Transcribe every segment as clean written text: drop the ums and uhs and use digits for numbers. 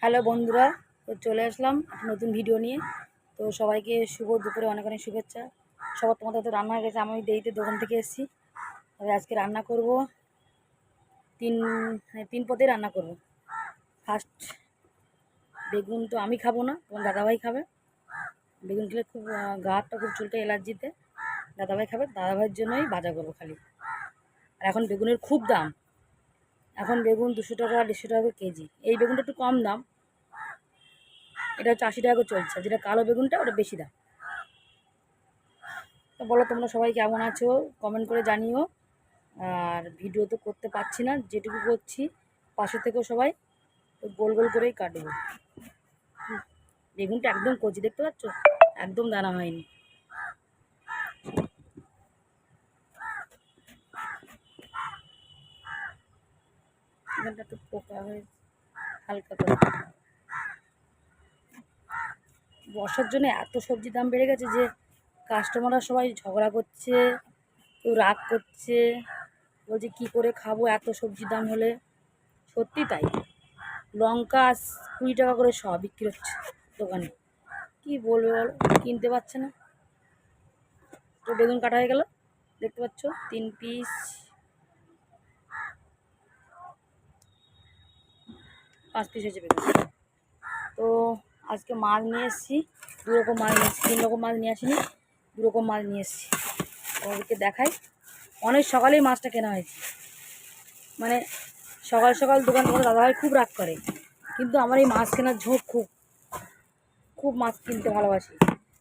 Hello বন্ধুরা, তো চলে আসলাম নতুন ভিডিও নিয়ে। তো সবাইকে শুভ দুপুরে অনেক অনেক শুভেচ্ছা। সবার তোমাদের তো রান্না হয়ে গেছে, আমি দেরিতে দোকান থেকে এসেছি। তবে আজকে রান্না করব তিন পদে রান্না করব। ফার্স্ট বেগুন তো আমি খাবো না, তোমার দাদাভাই খাবে। বেগুন খেলে খুব গাটা খুব চুলটা অ্যালার্জিতে, দাদাভাই খাবে। দাদাভাইয়ের জন্যই ভাজা করবো খালি। আর এখন বেগুনের খুব দাম, এখন বেগুন 200 টাকা 150 টাকা কেজি। এই বেগুনটা একটু কম দাম, এটা হচ্ছে 80 টাকা করে চলছে। যেটা কালো বেগুনটা ওটা বেশি দাম। তো বলো তোমরা সবাই কেমন আছো, কমেন্ট করে জানিও। আর ভিডিও তো করতে পারছি না, যেটুকু করছি পাশে থেকেও সবাই গোল গোল করেই কাটবো। বেগুনটা একদম কচি, দেখতে পাচ্ছ, একদম দানা হয়নি। বেগুনটা একটু পোকা হয়ে হালকা করে। বর্ষার জন্য এত সবজির দাম বেড়ে গেছে যে কাস্টমাররা সবাই ঝগড়া করছে, কেউ রাগ করছে, বলছে কী করে খাবো এত সবজির দাম হলে। সত্যি তাই, লঙ্কা 20 টাকা করে সব বিক্রি হচ্ছে দোকানে। কি বলবে বলো, কিনতে পারছে না। তো বেগুন কাটা হয়ে গেল, দেখতে পাচ্ছ 3 পিস, 5 পিস হয়েছে বেগুন। তো আজকে মাছ নিয়ে এসেছি, 2 রকম মাছ নিয়ে এসেছি, 3 রকম মাছ নিয়ে আসিনি, 2 রকম মাছ নিয়ে এসেছি। তোমাদেরকে দেখাই। অনেক সকালেই মাছটা কেনা হয়েছে, মানে সকাল সকাল দোকান থেকে দাদাভাই খুব রাগ করে, কিন্তু আমার এই মাছ কেনার ঝোঁক খুব, খুব মাছ কিনতে ভালোবাসি।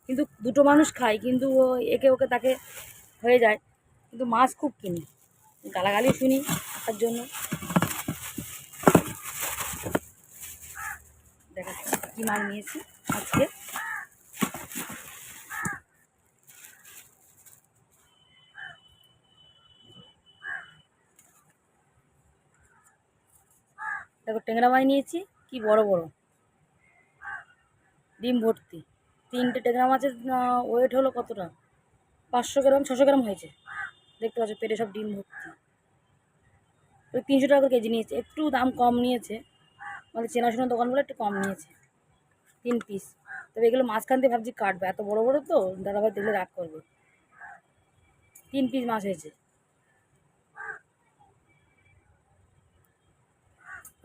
কিন্তু দুটো মানুষ খাই, কিন্তু একে ওকে তাকে হয়ে যায়, কিন্তু মাছ খুব কিনি, গালাগালি শুনি তার জন্য। দেখা কী মাছ নিয়েছি আজকে। দেখো ট্যাংরা মাছ নিয়েছি, কি বড় বড়, ডিম ভর্তি। 3টে ট্যাংরা মাছের ওয়েট হলো কতটা, 500 গ্রাম 600 গ্রাম হয়েছে। দেখতে পাচ্ছ পেটে সব ডিম ভর্তি। ওই 300 টাকা করে কেজি নিয়েছে, একটু দাম কম নিয়েছে, মানে চেনাশোনা দোকানগুলো একটু কম নিয়েছে। 3 পিস। তবে এগুলো মাঝখান দিয়ে ভাবছি কাটবে, এত বড় বড় তো দাদাভাই দেখলে রাগ করবে। 3 পিস মাছ হয়েছে,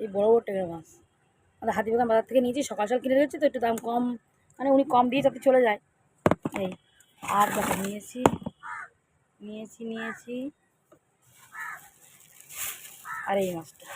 এই বড় বড় ট্যাংরা মাছ। আমাদের হাতিবাগান বাজার থেকে নিয়েছি, সকাল সকাল কিনে রেখেছি তো একটু দাম কম, মানে উনি কম দিয়ে যাতে চলে যায় এই। আর দেখো নিয়েছি নিয়েছি নিয়েছি আর এই মাছটা